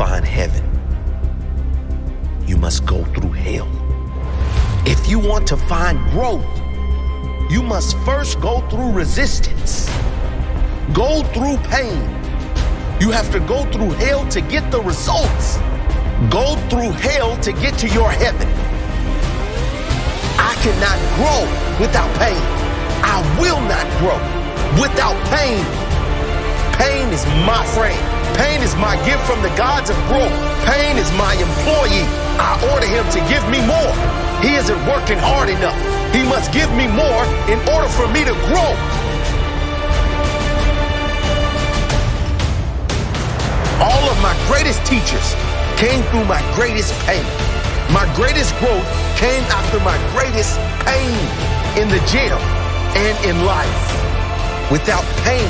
find heaven, you must go through hell. If you want to find growth, you must first go through resistance, go through pain. You have to go through hell to get the results. Go through hell to get to your heaven. I cannot grow without pain. I will not grow without pain. Pain is my friend. Pain is my gift from the gods of growth. Pain is my employee. I order him to give me more. He isn't working hard enough. He must give me more in order for me to grow. All of my greatest teachers came through my greatest pain. My greatest growth came after my greatest pain in the jail and in life. Without pain,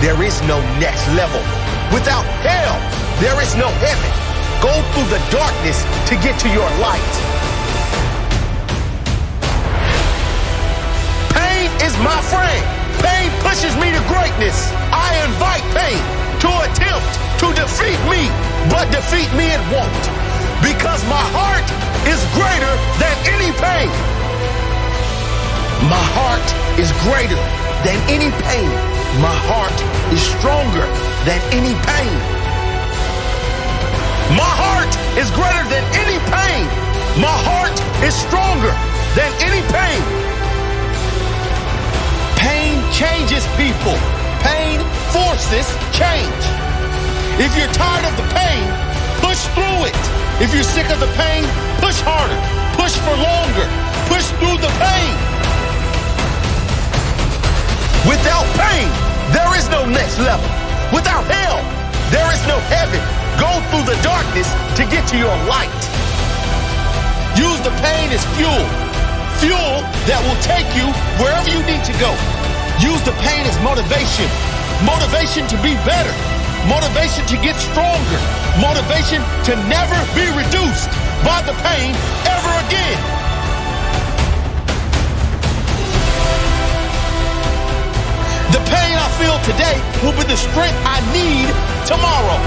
there is no next level. Without hell, there is no heaven. Go through the darkness to get to your light. Pain is my friend. Pain pushes me to greatness. I invite pain to attempt to defeat me, but defeat me it won't. Because my heart is greater than any pain. My heart is greater than any pain. My heart is stronger than any pain. My heart is greater than any pain. My heart is stronger than any pain. Pain changes people. Pain forces change. If you're tired of the pain, push through it. If you're sick of the pain, push harder. Push for longer. Push through the pain. Without pain, there is no next level. Without hell, there is no heaven. Go through the darkness to get to your light. Use the pain as fuel. Fuel that will take you wherever you need to go. Use the pain as motivation. Motivation to be better. Motivation to get stronger. Motivation to never be reduced by the pain ever again. The pain I feel today will be the strength I need tomorrow.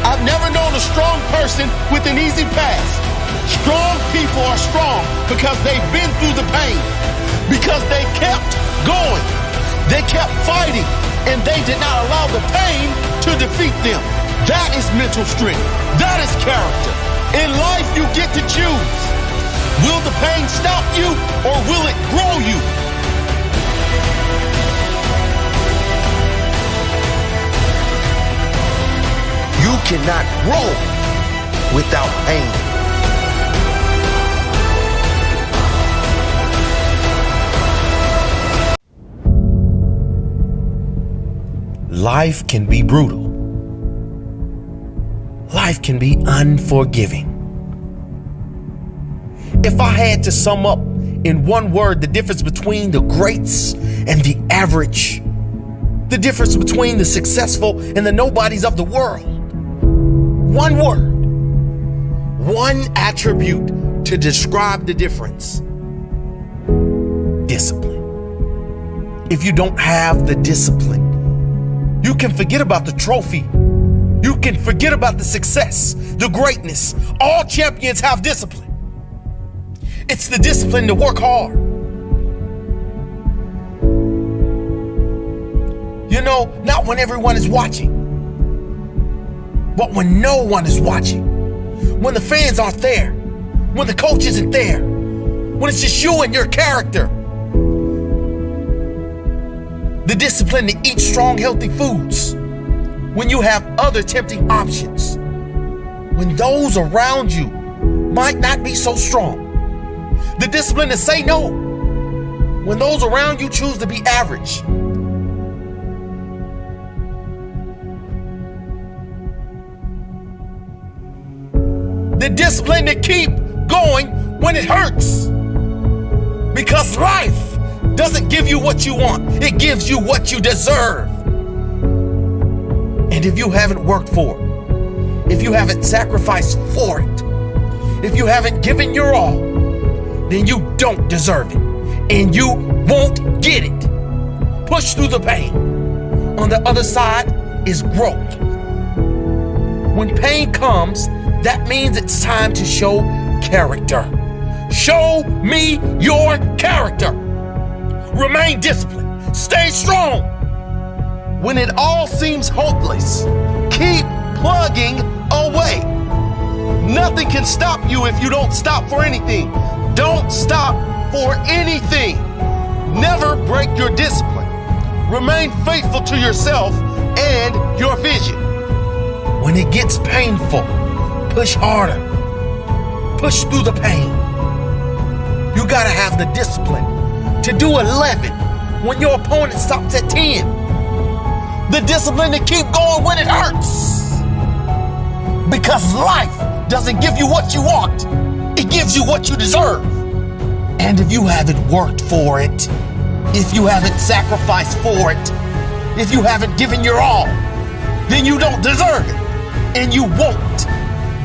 I've never known a strong person with an easy past. Strong people are strong because they've been through the pain, because they kept going, they kept fighting, and they did not allow the pain to defeat them. That is mental strength. That is character. In life, you get to choose. Will the pain stop you or will it grow you? You cannot grow without pain. Life can be brutal. Life can be unforgiving. If I had to sum up in one word the difference between the greats and the average, the difference between the successful and the nobodies of the world, one word, one attribute to describe the difference: discipline. If you don't have the discipline, you can forget about the trophy. You can forget about the success, the greatness. All champions have discipline. It's the discipline to work hard. You know, not when everyone is watching, but when no one is watching. When the fans aren't there. When the coach isn't there. When it's just you and your character. The discipline to eat strong, healthy foods when you have other tempting options. When those around you might not be so strong. The discipline to say no when those around you choose to be average. The discipline to keep going when it hurts. Because life doesn't give you what you want. It gives you what you deserve. And if you haven't worked for it, if you haven't sacrificed for it, if you haven't given your all, then you don't deserve it. And you won't get it. Push through the pain. On the other side is growth. When pain comes, that means it's time to show character. Show me your character. Remain disciplined. Stay strong. When it all seems hopeless, keep plugging away. Nothing can stop you if you don't stop for anything. Don't stop for anything. Never break your discipline. Remain faithful to yourself and your vision. When it gets painful, push harder. Push through the pain. You gotta have the discipline to do 11 when your opponent stops at 10. The discipline to keep going when it hurts. Because life doesn't give you what you want. It gives you what you deserve. And if you haven't worked for it, if you haven't sacrificed for it, if you haven't given your all, then you don't deserve it. And you won't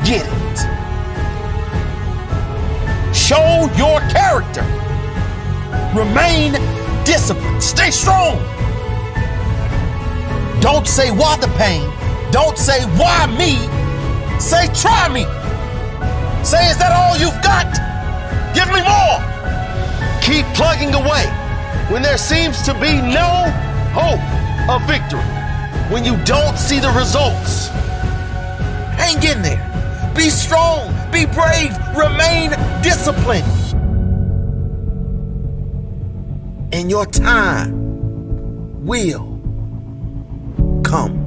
get it. Show your character. Remain disciplined. Stay strong. Don't say why the pain. Don't say why me. Say try me. Say, is that all you've got? Give me more. Keep plugging away when there seems to be no hope of victory. When you don't see the results, hang in there. Be strong. Be brave. Remain disciplined. And your time will come.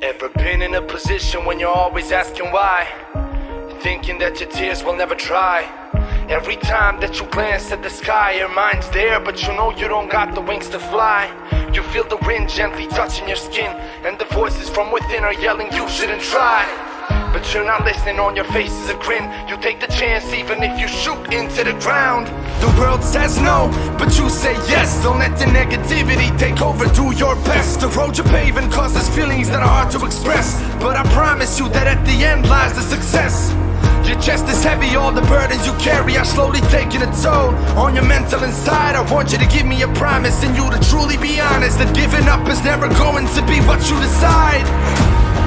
Ever been in a position when you're always asking why? Thinking that your tears will never dry. Every time that you glance at the sky, your mind's there, but you know you don't got the wings to fly. You feel the wind gently touching your skin, and the voices from within are yelling you shouldn't try. But you're not listening, on your face is a grin. You take the chance even if you shoot into the ground. The world says no, but you say yes. Don't let the negativity take over, do your best. The road you're paving causes feelings that are hard to express, but I promise you that at the end lies the success. Your chest is heavy, all the burdens you carry are slowly taking a toll on your mental inside. I want you to give me a promise, and you to truly be honest, that giving up is never going to be what you decide.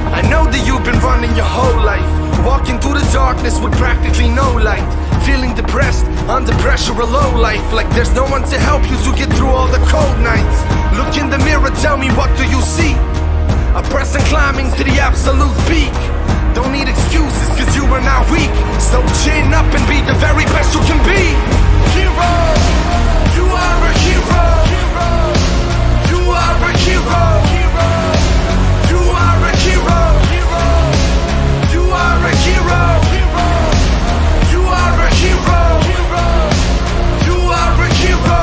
I know that you've been running your whole life, walking through the darkness with practically no light, feeling depressed, under pressure, a low life, like there's no one to help you to get through all the cold nights. Look in the mirror, tell me, what do you see? A person climbing to the absolute peak. Don't need excuses, cause you are not weak. So chin up and be the very best you can be. Hero, you are a hero. You are a hero. You are a hero. You are a hero. You are a hero. You are a hero.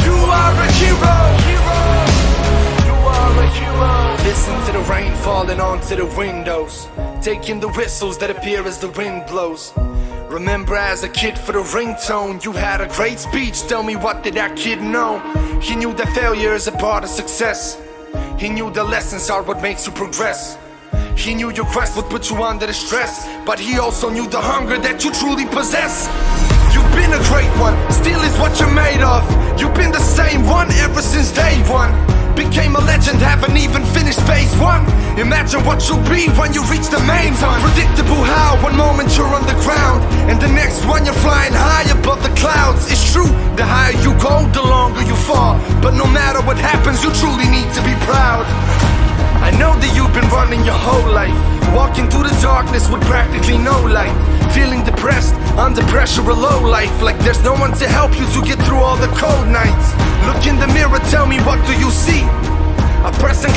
You are a hero. You are a hero. Listen to the rain falling onto the windows, taking the whistles that appear as the wind blows. Remember as a kid for the ringtone, you had a great speech. Tell me, what did that kid know? He knew that failure is a part of success. He knew the lessons are what makes you progress. He knew your quest would put you under the stress, but he also knew the hunger that you truly possess. You've been a great one, still is what you're made of. You've been the same one ever since day one. Became a legend, haven't even finished phase one. Imagine what you'll be when you reach the main one. Unpredictable how, one moment you're on the ground, and the next one you're flying high above the clouds. It's true, the higher you go, the longer you fall. But no matter what happens, you truly need to be proud. I know that you've been running your whole life, walking through the darkness with practically no light, feeling depressed, under pressure, a low life, like there's no one to help you to get through all the cold nights. Look in the mirror, tell me, what do you see?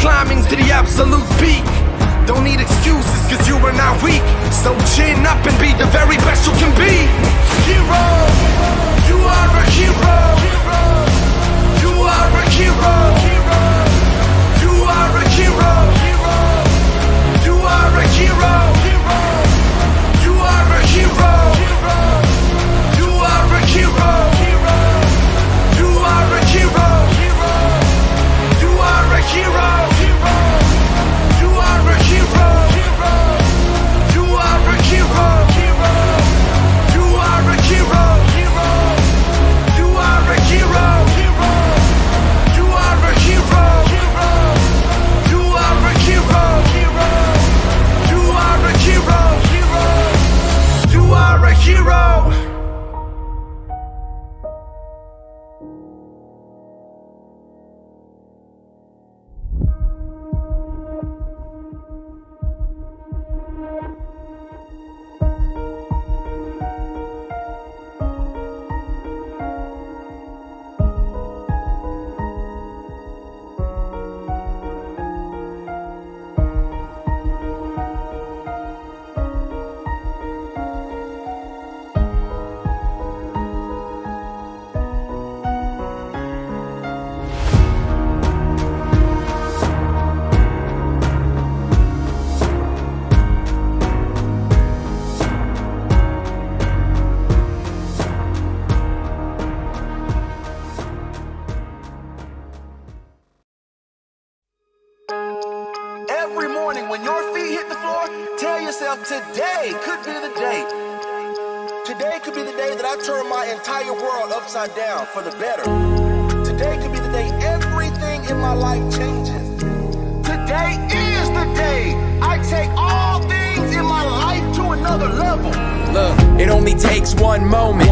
climbing to the absolute peak. Don't need excuses, cause you are not weak. So chin up and be the very best you can be. Hero, you are a hero. You are a hero. You are a hero. You are a hero. You are a hero. You are a hero. You are a hero. You are a hero. You are a hero. You are a hero. You are a hero. You are a hero. You are a hero. You are a hero. You are a hero. You are a hero. Every morning when your feet hit the floor, tell yourself today could be the day. Today could be the day that I turn my entire world upside down for the better. Today could be the day everything in my life changes. Today is the day I take all things in my life to another level. Look, it only takes one moment.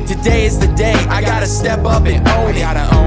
Today is the day I gotta step up and own it.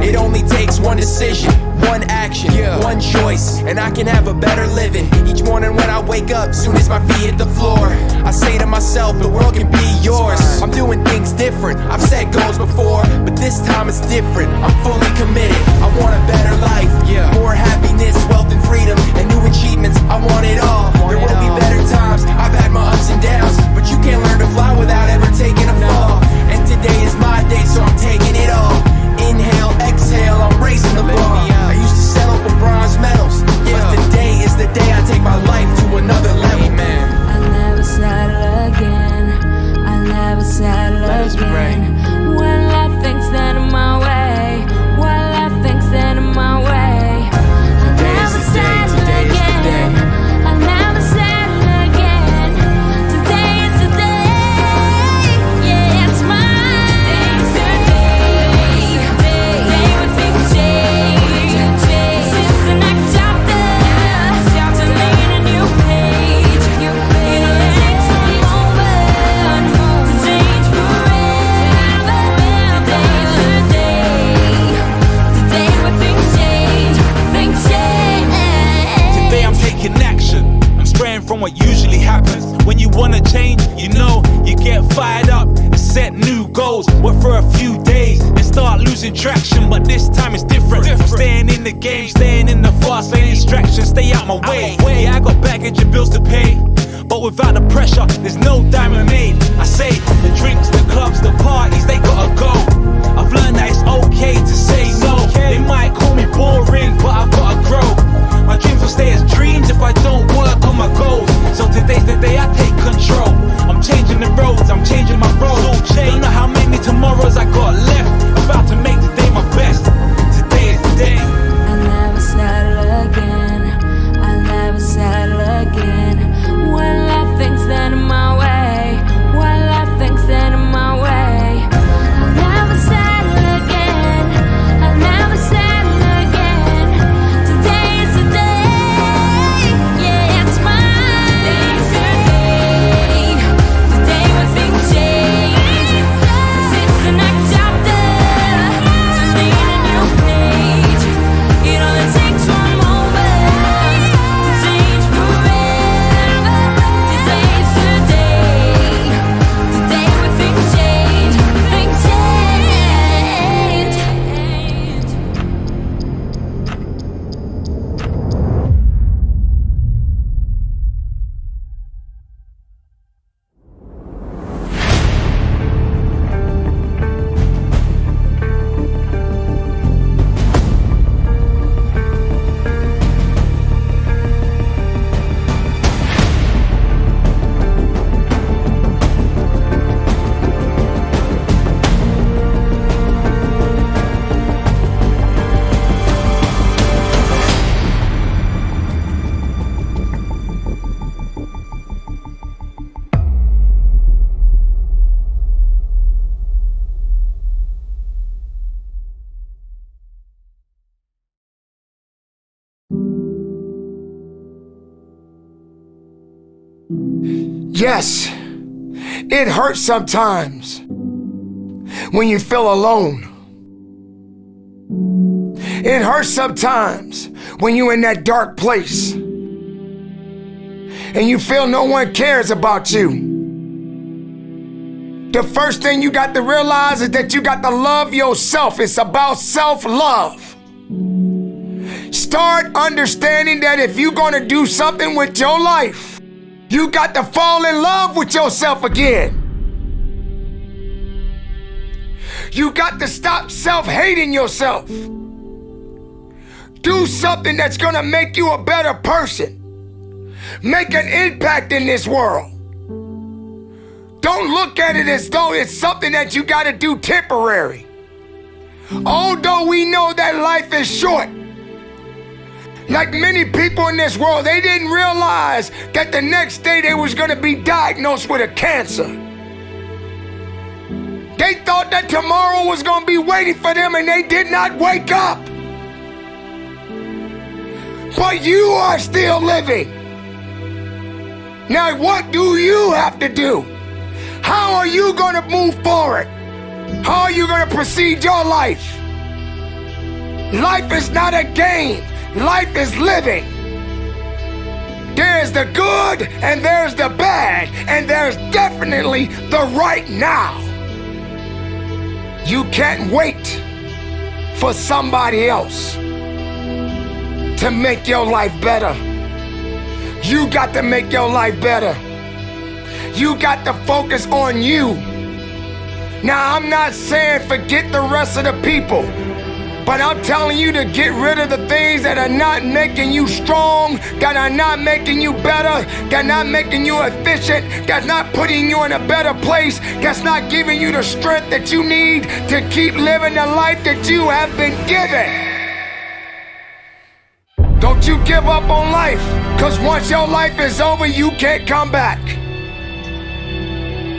It only takes one decision, one action, one choice, and I can have a better living. Each morning when I wake up, soon as my feet hit the floor, I say to myself, the world can be yours. I'm doing things different, I've set goals before, but this time it's different. I'm fully committed, I want a better life, more happiness, wealth and freedom, and new achievements. I want it all. There will be better times, I've had my ups and downs, but you can't learn to fly without ever taking a fall. And today is my day, so I'm taking it all. Inhale, exhale, I'm raising the bar. I used to settle for bronze medals, but today is the day I take my life to another level, man. I'll never settle again. I'll never settle again. When life thinks that I'm my way, when life thinks that I'm my way, I'll never settle again. I'll never settle again. Today is the day. Yeah, it's mine. Today's the day when things change. Since the next chapter, turning a new page. It only takes one moment to change forever. Today's the day. Today when things change, things change. Today I'm taking action. I'm straying from what usually happens. When you wanna change, you know, you get fired up and set new goals. Work for a few days and start losing traction, but this time it's different. I'm staying in the game, staying in the fast lane, distractions, stay out my way. Yeah, I got baggage and bills to pay, but without the pressure, there's no diamond made. I say, the drinks, the clubs, the parties, they gotta go. I've learned that it's okay to say no. They might call me boring, but I've gotta grow. My dreams will stay as dreams if I don't work on my goals. So today's the day I take control. I'm changing the roads, I'm changing my road. Don't know how many tomorrows I got left. About to make today my best. Today is the day. I'll never settle again. I'll never settle again. When life thinks that I'm my way, when life thinks that I'm my way, I'll never settle again. I'll never settle again. Yes, it hurts sometimes when you feel alone. It hurts sometimes when you're in that dark place and you feel no one cares about you. The first thing you got to realize is that you got to love yourself. It's about self-love. Start understanding that if you're going to do something with your life, you got to fall in love with yourself again. You got to stop self-hating yourself. Do something that's going to make you a better person. Make an impact in this world. Don't look at it as though it's something that you got to do temporary. Although we know that life is short, like many people in this world, they didn't realize that the next day they was going to be diagnosed with a cancer. They thought that tomorrow was going to be waiting for them, and they did not wake up. But you are still living. Now, what do you have to do? How are you going to move forward? How are you going to proceed your life? Life is not a game. Life is living. There's the good and there's the bad, and there's definitely the right now. You can't wait for somebody else to make your life better. You got to make your life better. You got to focus on you. Now, I'm not saying forget the rest of the people, but I'm telling you to get rid of the things that are not making you strong, that are not making you better, that are not making you efficient, that's not putting you in a better place, that's not giving you the strength that you need to keep living the life that you have been given. Don't you give up on life, because once your life is over, you can't come back.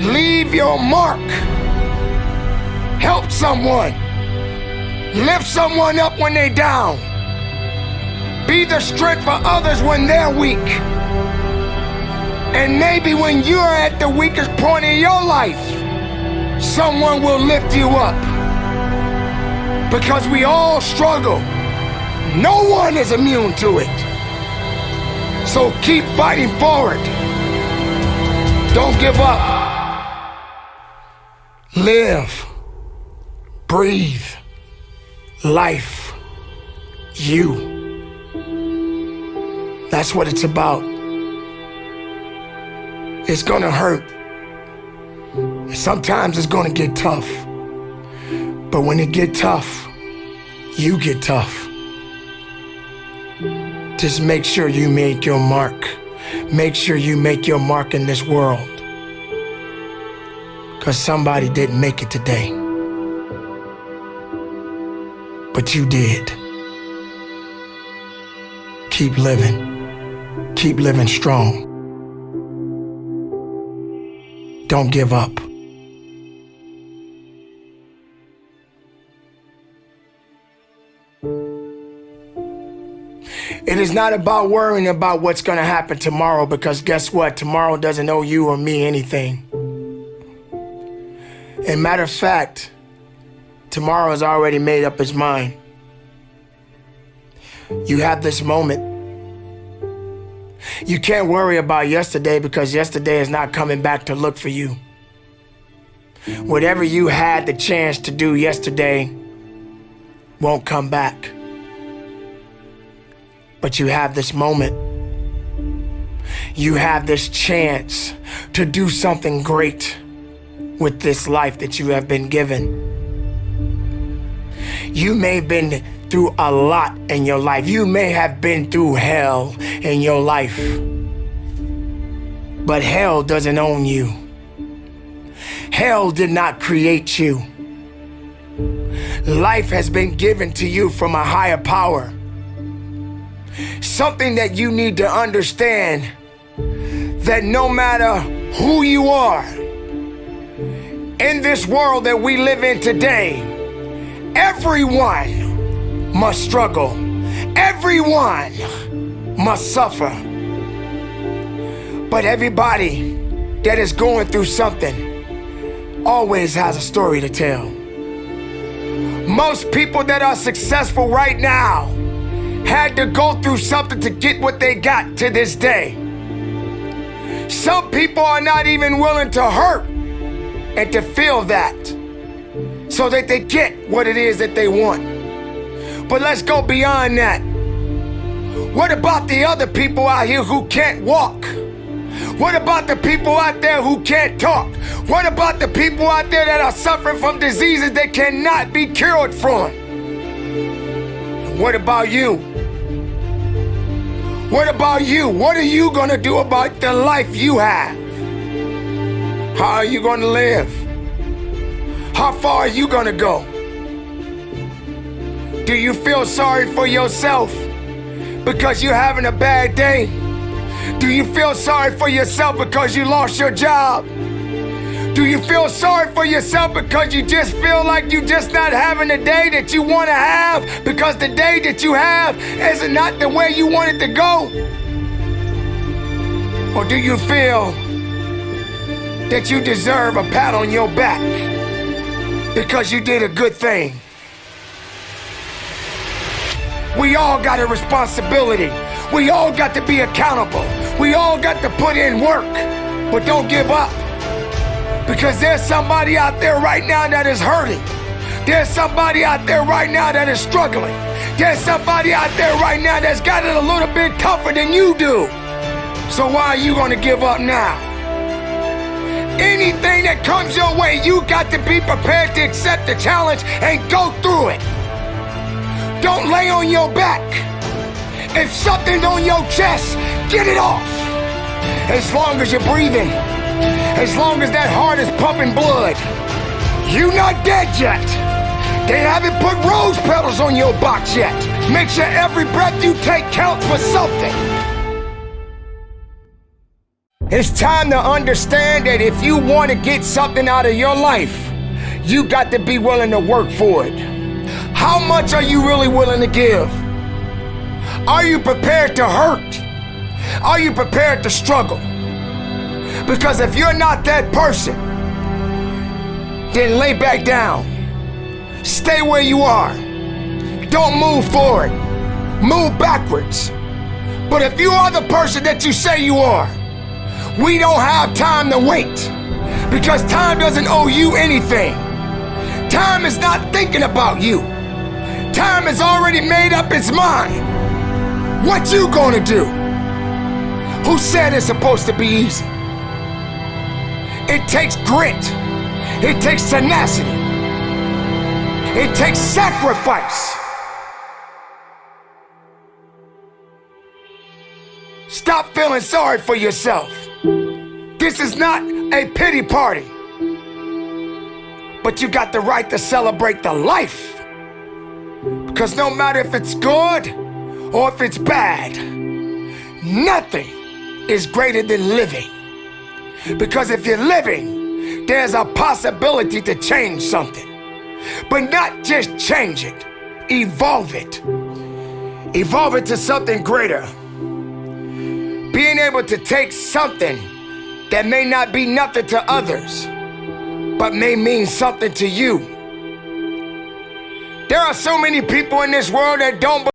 Leave your mark. Help someone. Lift someone up when they're down. Be the strength for others when they're weak. And maybe when you're at the weakest point in your life, someone will lift you up. Because we all struggle. No one is immune to it. So keep fighting forward. Don't give up. Live. Breathe. Life. You. That's what it's about. It's gonna hurt. Sometimes it's gonna get tough. But when it get tough, you get tough. Just make sure you make your mark. Make sure you make your mark in this world. Because somebody didn't make it today. But you did. Keep living. Keep living strong. Don't give up. It is not about worrying about what's going to happen tomorrow, because guess what? Tomorrow doesn't owe you or me anything. And matter of fact, tomorrow has already made up its mind. You have this moment. You can't worry about yesterday, because yesterday is not coming back to look for you. Whatever you had the chance to do yesterday won't come back. But you have this moment. You have this chance to do something great with this life that you have been given. You may have been through a lot in your life. You may have been through hell in your life. But hell doesn't own you. Hell did not create you. Life has been given to you from a higher power. Something that you need to understand, that no matter who you are, in this world that we live in today, everyone must struggle. Everyone must suffer. But everybody that is going through something always has a story to tell. Most people that are successful right now had to go through something to get what they got to this day. Some people are not even willing to hurt and to feel that so that they get what it is that they want. But let's go beyond that. What about the other people out here who can't walk? What about the people out there who can't talk? What about the people out there that are suffering from diseases they cannot be cured from? What about you? What about you? What are you gonna do about the life you have? How are you gonna live? How far are you gonna go? Do you feel sorry for yourself because you're having a bad day? Do you feel sorry for yourself because you lost your job? Do you feel sorry for yourself because you just feel like you're just not having the day that you want to have because the day that you have is not the way you want it to go? Or do you feel that you deserve a pat on your back because you did a good thing? We all got a responsibility. We all got to be accountable. We all got to put in work, but don't give up. Because there's somebody out there right now that is hurting. There's somebody out there right now that is struggling. There's somebody out there right now that's got it a little bit tougher than you do. So why are you gonna give up now? Anything that comes your way, you got to be prepared to accept the challenge and go through it. Don't lay on your back. If something's on your chest, get it off. As long as you're breathing, as long as that heart is pumping blood, you're not dead yet. They haven't put rose petals on your box yet. Make sure every breath you take counts for something. It's time to understand that if you want to get something out of your life, you got to be willing to work for it. How much are you really willing to give? Are you prepared to hurt? Are you prepared to struggle? Because if you're not that person, then lay back down. Stay where you are. Don't move forward. Move backwards. But if you are the person that you say you are, we don't have time to wait. Because time doesn't owe you anything. Time is not thinking about you. Time has already made up its mind. What you gonna do? Who said it's supposed to be easy? It takes grit. It takes tenacity. It takes sacrifice. Stop feeling sorry for yourself. This is not a pity party. But you got the right to celebrate the life. Because no matter if it's good or if it's bad, nothing is greater than living. Because if you're living, there's a possibility to change something. But not just change it, evolve it. Evolve it to something greater. Being able to take something that may not be nothing to others, but may mean something to you. There are so many people in this world that don't